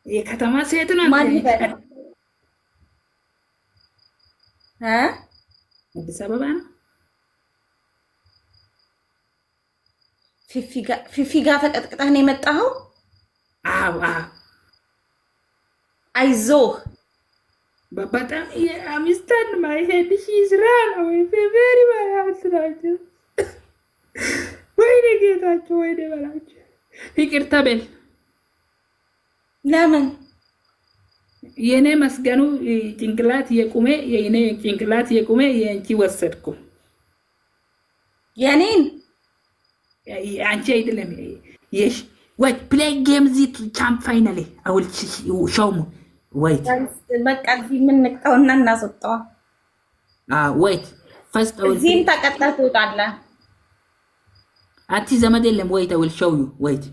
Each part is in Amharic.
የከተማ ሴት ናት። አዲስ አበባ ነው። ፊፊ ጋር ተቀጥቅጠህ ነው የመጣኸው? አዎ አይዞህ። በጣም የአሚስታን ማይሄድሽ ይስራ ነው ፌቨሪ ማለት ናቸው። ወይኔ ጌታቸው ወይኔ በላቸው። ይቅርታ በል። ለምን የኔ መስገኑ ጭንቅላት የቁሜ የኔ ጭንቅላት የቁሜ የአንቺ ወሰድኩ። የኔን አንቺ አይደለም የሽ ወይ ፕሌይ ጌም ዚት ቻምፕ ፋይናሊ አውል ሾው ሙ ወይት በቃ እዚህ ምን ንቀውና እናስወጣው። ወይት ፈስት እዚህም ተቀጣይ ትወጣለህ። አቲ ዘመድ የለም። ወይት አውል ሾው ዩ ወይት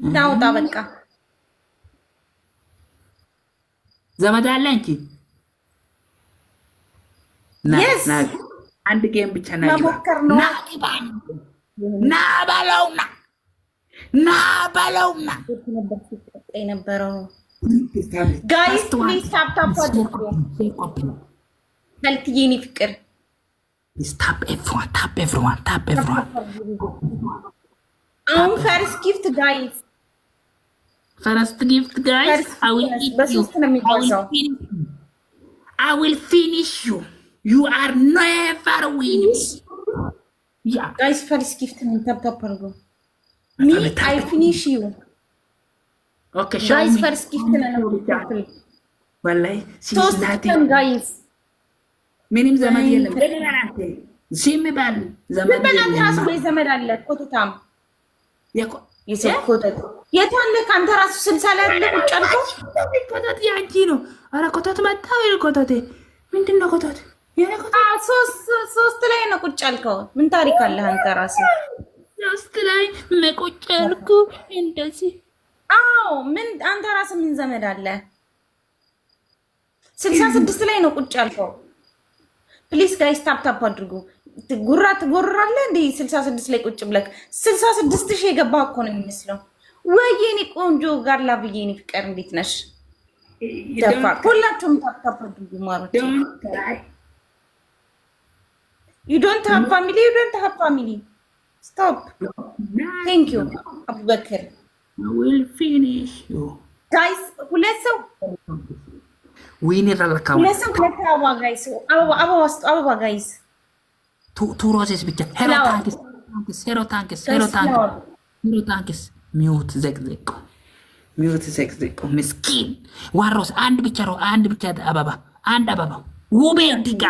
ታውጣ በቃ ዘመድ አለ አንቺ ና አንድ ጌም ብቻ ና በለውና የነበረው ጋይስ ፕሊዝ ታፕ ታፕ አድርጉ። መልክዬ የኔ ፍቅር ታፕ ኤቭሪዋን አሁን ፈርስት ጊፍት ጋይስ First gift, guys. I will eat you. I will finish you. You are never winning. Yeah. Guys, first gift. Me, I finish you. Okay, show guys, me. First gift. Wallahi, she's nothing. Guys. Minim zaman yelim. Zimi bal. Zaman yelim. Zaman alle. Kotutam. Yako. ኮተት የታለ ካንተ ራሱ 60 ላይ አይደለ ቁጭ አልከው? ኮተት ያንቺ ነው። አረ ኮተት መጣ ወይ ኮተት? ምንድነው ኮተት? የኔ ኮተት ሶስት ላይ ነው ቁጭ አልከው። ምን ታሪክ አለ አንተ ራሱ? ሶስት ላይ መቁጭ አልኩ እንደዚህ። አዎ ምን አንተ ራሱ ምን ዘመድ አለ? 66 ላይ ነው ቁጭ አልከው። ፕሊዝ ጋይስ ታፕ ታፕ አድርጉ። ትጎራለህ እንዴ? 66 ላይ ቁጭ ብለህ 66 ሺህ የገባህ እኮ ነው የሚመስለው። ወይኔ ቆንጆ ጋር ላብዬ የኔ ፍቅር እንዴት ነሽ? ደፋ ሁላችሁም ታፕ አድርጉ ማሮች። you don't have family stop. thank you አቡበክር I will finish you guys። ሁለት ሰው ዊነር አላካው ሁለት ሰው አበባ ጋይስ አበባ ጋይስ two roses ብቻ ሄሮ ታንክስ ሚውት ዘቅዘቅ ምስኪን ዋሮስ አንድ ብቻ አበባ ውቤ ዲጋ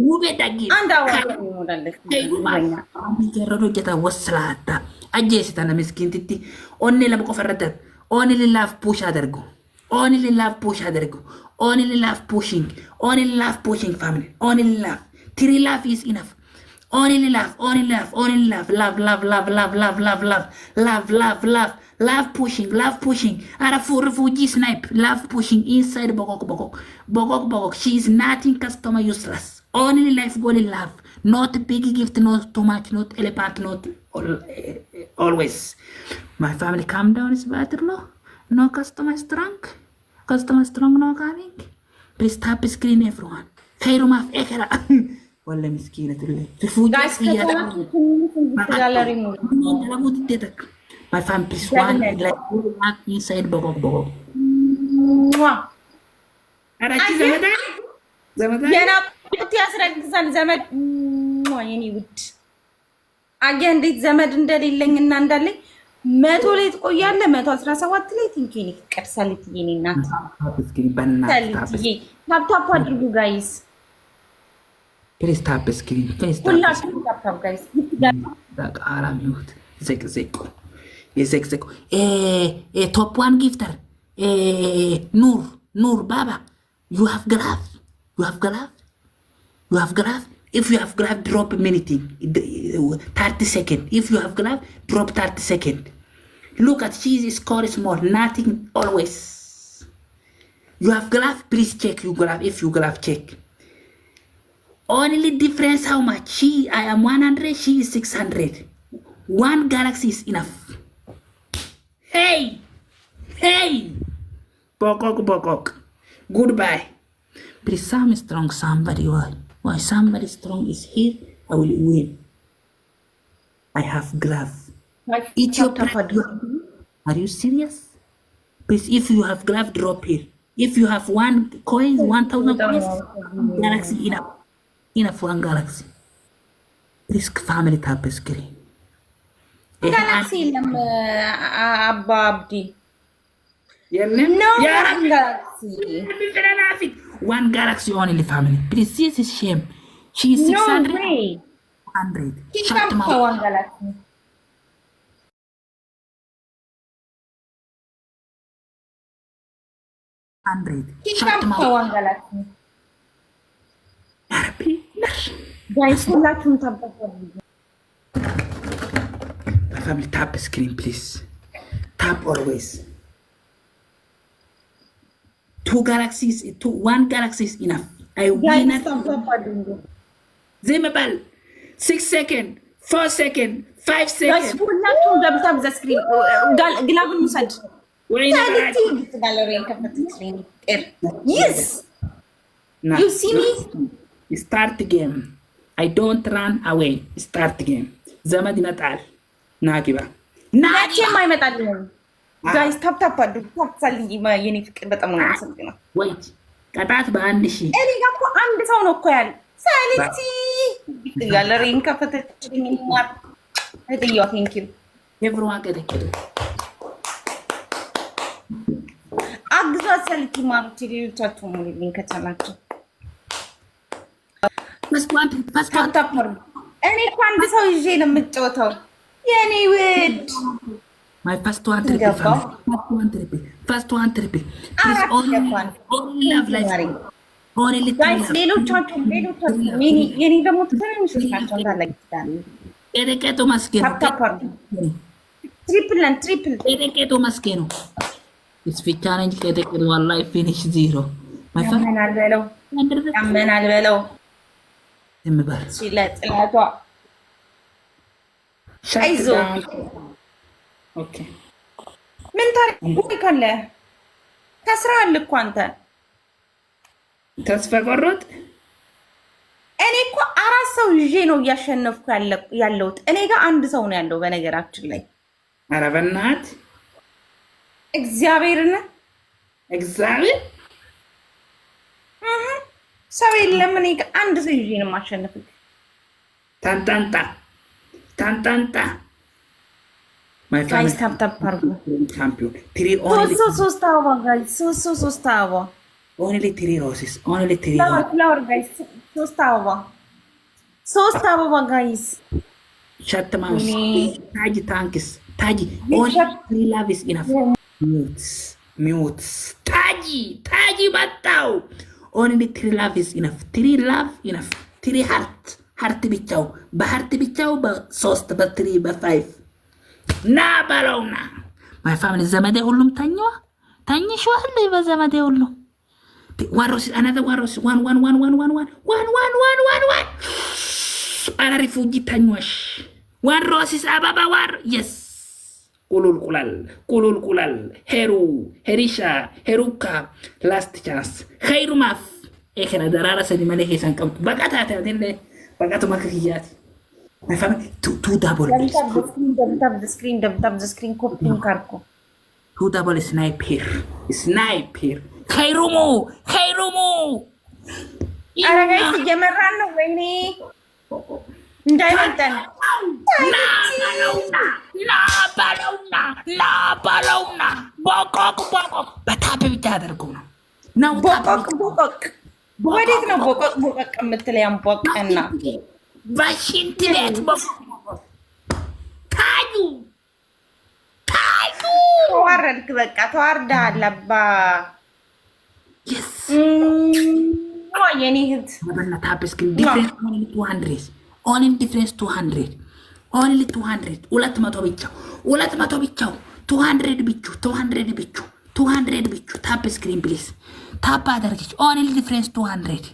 ውቤ ዳጊ አንድ አበባ ይሞላልክ ጀረዶ ጀታ ወስላታ አጀስታና ምስኪን ትቲ ኦኔ ለመቆፈረተ ኦኔ ላፍ ፑሽ አድርጉ ኦንሊ ላፍ ፑሽንግ family only love three love is enough. Only love. Love pushing. Ara for refugee snipe. Love pushing inside bogok. She is nothing customer useless. Only life goal in love. Not big gift, not too much, not elephant, not always. My family calm down is better, no? No customer strong. No coming. Please tap screen everyone. Khairum of ekra. ولا مسكينة اللي guys my family please one like inside bogok አራቺ ዘመዳ የና ቁጥ ያስረግዛል ዘመድ የኔ ውድ አገ እንዴት ዘመድ እንደሌለኝና እንዳለኝ 100 ላይ ትቆያለህ 117 ላይ ቲንኪኒ ቀርሳልት የኔና እስኪ በእናትህ ታፕ አድርጉ ጋይስ። Please tap the screen. Please tap guys. Daqara mute. Zeko. Top one gifter. Noor Baba. You have glove. If you have glove, drop a minute. 30 seconds. If you have glove, drop 30 seconds. Look at she's score small. Nothing always. You have glove, please check your glove. If you glove, check. Only difference how much? I am 100, she is 600. One galaxy is enough. Hey! Bokok. Goodbye. Please, some strong somebody. Why somebody strong is here? I will win. I have glove. Ethiopia. Are you serious? Please, if you have glove, drop here. If you have 1 coin, 1,000 coins, galaxy enough for one galaxy. Please, family tap screen. Galaxy Abba Abdi. No galaxy. One galaxy only, family. Please, this is shame. She is 600. No way. 100. Shut up, one galaxy. 100. Shut them out. One galaxy. Guys, ሁላችሁም ታባባሉ። Family, tap screen, please. Tap always. 1 galaxy is enough. I win it. Zimabal. 6 seconds, 4 seconds, 5 seconds. Guys, ሁላችሁም ደብታብ ዘ ስክሪን ግላብን ውሰድ። Yes. Nah, you see me? Start game. I don't run away. Start game. ዘመድ ይመጣል። ናጊባ ናቼም አይመጣልም። ጋይስ ታፕ አድርጉ። ታፕ ሳልይ የኔ ፍቅር በጣም ነው የሚያሰግነው። ወይት ቅጣት በ1000 እኔ ጋር እኮ አንድ ሰው ነው እኮ ያለ ሳሊቲ ጋለሪን ከፈተችልኝ ማር አይደያው ቴንክ ዩ ኤቭሪዋን ገደከደ አግዛ ሳሊቲ ማር ቴሌቻችሁ ሙሉልኝ ከቻላችሁ ታፕ አድርጉ። እኔ እኮ አንድ ሰው ይዤ ነው የምጫወተው የኔ ውድ My first one triple. First one triple. Please only love life. Only guys, ሌሎቻችሁ የኔ ደግሞ ትንሽ ናቸው እንዳለግታል። ኤደቀቶ ማስኬኖ ኤደቀቶ ማስኬኖ ስፒቻ ነኝ ኤደቀቶ ዋላሂ ፊኒሽ ዜሮ ያመናል በለው ዝምበር ሲለጥላቷ አይዞ ኦኬ ምን ታሪካለ? ከስራል እኮ አንተ ተስፋ ቆረጥ። እኔ እኮ 4 ሰው ይዤ ነው እያሸነፍኩ ያለሁት። እኔ ጋር አንድ ሰው ነው ያለው በነገራችን ላይ። ኧረ በእናትህ እግዚአብሔር ሰው የለም። እኔ ጋር አንድ ሰው ይዤ ነው የማሸነፍክ። ታንጣንጣ My guys, tap champion. 3 only. ሶስት አበባ guys. ሶስት አበባ. Only 3 roses. Only 3 flower guys. ሶስት አበባ guys. Shut the mouth. Taji thanks. Taji. Only 3 love is enough. Mutes. Taji batao. Only 3 love is enough. 3 love enough. 3 heart bichaw. በheart bichaw በ3 በ3 በ5 ና ባለውና ማይ ፋሚሊ ዘመዴ ሁሉም ተኝሽዋል በዘመዴ ሁሉ ዋሮስ አናደ ዋሮስ ዋን አራሪ ፉጂ ተኝዋሽ ዋሮስ አባባ ዋር የስ ቁሉልቁላል ሄሪሻ ሄሩካ ላስት ቻንስ ኸይሩ ማፍ ኤከና ደራራ ሰዲ መለሄ ሰንቀምቱ በቃታታ ደለ በቃቱ ማክህያት My family, two double. Double the screen. Copying carco. 2 double snipe here. Khairumu. Ara guys, የመራን ነው ወይኔ እንዳይመጣን ና ባለውና ቦቆቅ በታብ ብቻ አደርገው ነው ነው ቦቆቅ ወዴት ነው ቦቆቅ የምትለው ያምቦቅና በሽንት ቤት ታዩ ተዋረድክ። በቃ ተዋርዳል አባ የኔ እህት ኦንሊ ዲፍረንስ 200 200 ብቻው 200 ብቻ ታፕ ስክሪን ፕሊዝ ታፕ አድርጊች ኦንሊ ዲፍረንስ 200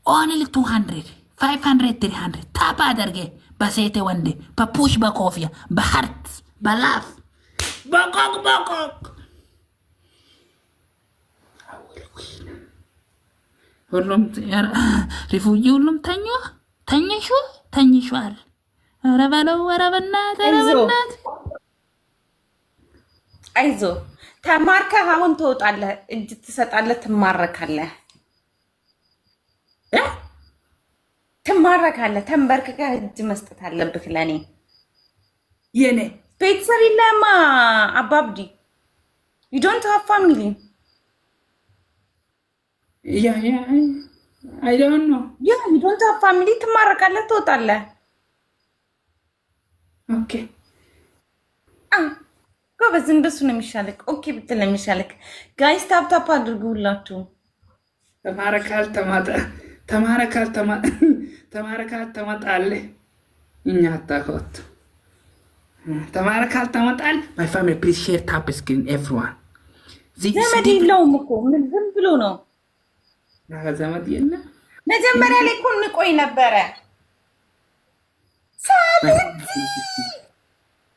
500 300 ታፕ አድርጌ በሴቴ ወንዴ በፑሽ በኮፊያ በሃርት በላፍ ቦቆቅ ሁሉም ሪፉጂ ሁሉም ተኝሿል። ኧረ በለው ኧረ በናት አይዞ ተማርከህ አሁን ትወጣለህ፣ እጅ ትሰጣለህ፣ ትማረካለህ። ተንበርክከህ እጅ መስጠት አለብህ። ለእኔ የኔ ቤተሰብ የለህማ አባብዲ ዩ ዶንት ሃቭ ፋሚሊ አይ ዶንት ኖ ዩ ዶንት ሃቭ ፋሚሊ። ትማረካለህ፣ ትወጣለህ። ኦኬ ጎበዝ፣ እንደሱ ነው የሚሻልክ። ኦኬ ብትል ነው የሚሻልክ። ጋይስ ታፕታፕ አድርጉ ሁላችሁ። ተማረካል ተመጣለህ እኛ አታኮት ተማረካል ተመጣል። ማይ ፋሚሊ ፕሊዝ ሼር ታፕ ስክሪን ኤቭሪዋን። ዘመድ የለውም እኮ ምን ዝም ብሎ ነው። ዘመድ የለ። መጀመሪያ ላይ እኮ እንቆይ ነበረ።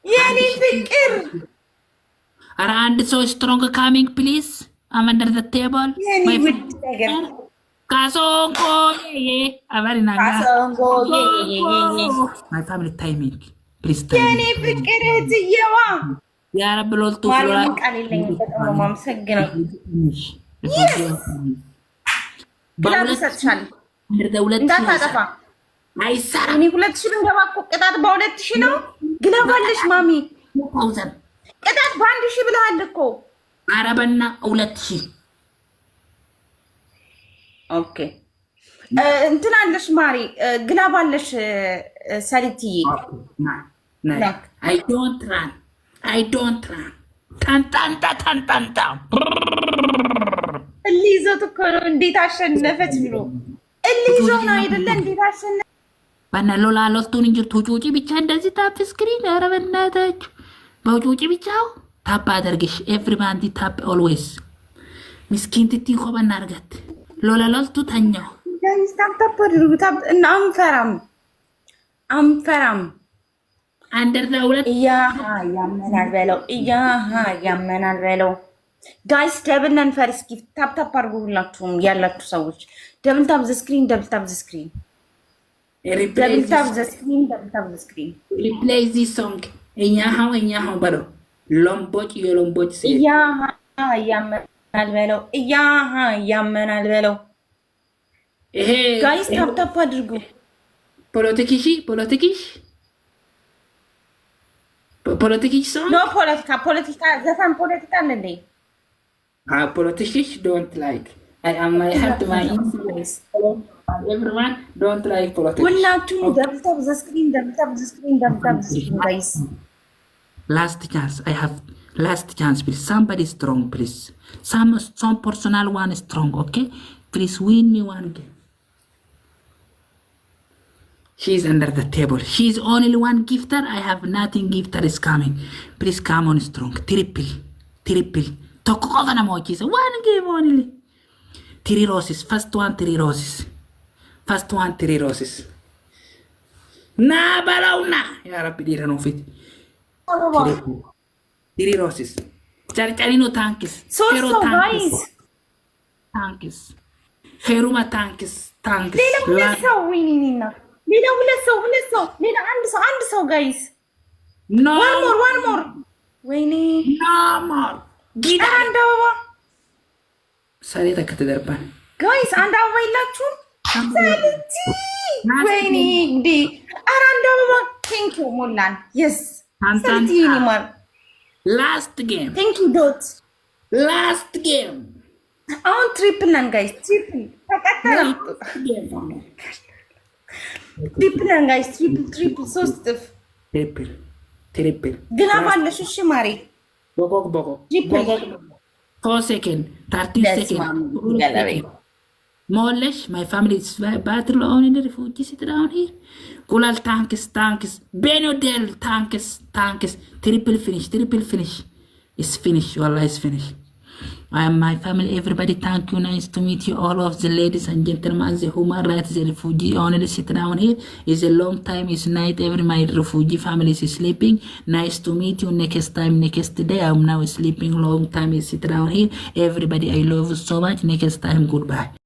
የኔ ፍቅር ኧረ አንድ ሰው ስትሮንግ ካሚንግ ፕሊዝ አመንደር ዘ ቴብል ካሶንጎ አባሪና ማይ ፋሚሊ ታይሚንግ ፕሊዝ የኔ ፍቅር እህትዬዋ ያ ረብ ሎልቱ ማርያም ቃል የለኝም። በጣም ነው የማመሰግነው። ግላብ እሰጥሻለሁ እንዳታጠፋ። አይሰራም። እኔ 2000 ብንገባ እኮ ቅጣት በ2000 ነው። ግላብ አለሽ ማሚ። ቅጣት በ1000 ብለሃል እኮ። ኧረ በና 2000 ኦኬ። እንትን አለሽ ማሪ፣ ግላብ አለሽ ሰሪትዬ። አይ ዶንት ራን ታንታንታ እሊይዞት እኮ ነው። እንዴት አሸነፈች ብሎ እሊይዞት ነው አይደለ? እንዴት አሸነፈ ባናሎ ላሎቱን እንጂ ቱጩጪ ብቻ እንደዚህ ታፕ ስክሪን። ኧረ በእናታችሁ በውጩጪ ብቻው ታፕ አደርግሽ። ኤቭሪባዲ ታፕ ኦልዌይስ። ምስኪን ትቲ እኮ በእናርገት ሎላሎልቱ ተኛው። ታፕ አድርጉ። ታፕ እና አንፈራም አንደር ዘ ሁለት ያመናል በለው ጋይስ። ደብል ነን ፈርስ ጊፍት ታፕ አድርጉ ሁላችሁም ያላችሁ ሰዎች። ደብል ታፕ ዘ ስክሪን ሪፕሌይ ዚስ ሶንግ እኛ ሀው በለው ሎምቦጭ የሎምቦጭ ሴ ያመናል በለው ይሄ ጋይስ ታፕ አድርጉ። ፖለቲኪሽ ሰው ኖ ፖለቲካ ዘፈን ፖለቲካ አለ እንዴ? ፖለቲኪሽ ዶንት ላይክ አይ አም ማይ ሃርት ማይ ኢንፍሉዌንስ ኤቭሪዋን ዶንት ላይክ ፖለቲክስ። ሁላችሁም ደብል ታፕ ዘ ስክሪን ጋይስ። ላስት ቻንስ አይ ሃቭ ላስት ቻንስ ፕሊዝ ሳምባዲ ስትሮንግ ፕሊዝ some personal one strong okay please win me one game. She's under the table. She's only one gifter. I have nothing. Gifter is coming. Please come on strong. Triple. Toko na mo kisa. One game only. 3 roses. First one 3 roses. Na balaw na. Ya Rabbi dira no fit. 3 roses. Chari no tankis. Hero guys. Tankis. Heruma tankis. ሌላ ሁለት ሰው ሌላ አንድ ሰው ጋይስ። ዋን ሞር ወይኔ ጊዳ አንድ አበባ ሳሌ ተከተደርባን ጋይስ። አንድ አበባ የላችሁም? ሳሊቲ ወይኔ እንዴ! ኧረ አንድ አበባ ቴንክ ዩ ሞላን። የስ ሳሊቲ ይኒማር ላስት ጌም ቴንክ ዩ ዶት ላስት ጌም። አሁን ትሪፕል ነን ጋይስ። ትሪፕል ተቀጠለ ትሪፕል ነን ጋይስ። ትሪፕል 3 እጥፍ ትሪፕል ግላብ አለሽ? እሺ ማሪ ቦጎግ 4 seconds 30 seconds Molesh, my family is battle on in the refugee sit down here. Kulal tanks, Benodel tanks, triple finish. It's finished, wallah is finished. I am my family, everybody, thank you, nice to meet you, all of the ladies and gentlemen, the human rights, the refugee only sit down here. It's a long time, it's night, every my refugee family is sleeping. Nice to meet you, next day, I'm now sleeping, long time, is sit down here. Everybody, I love you so much, next time, goodbye.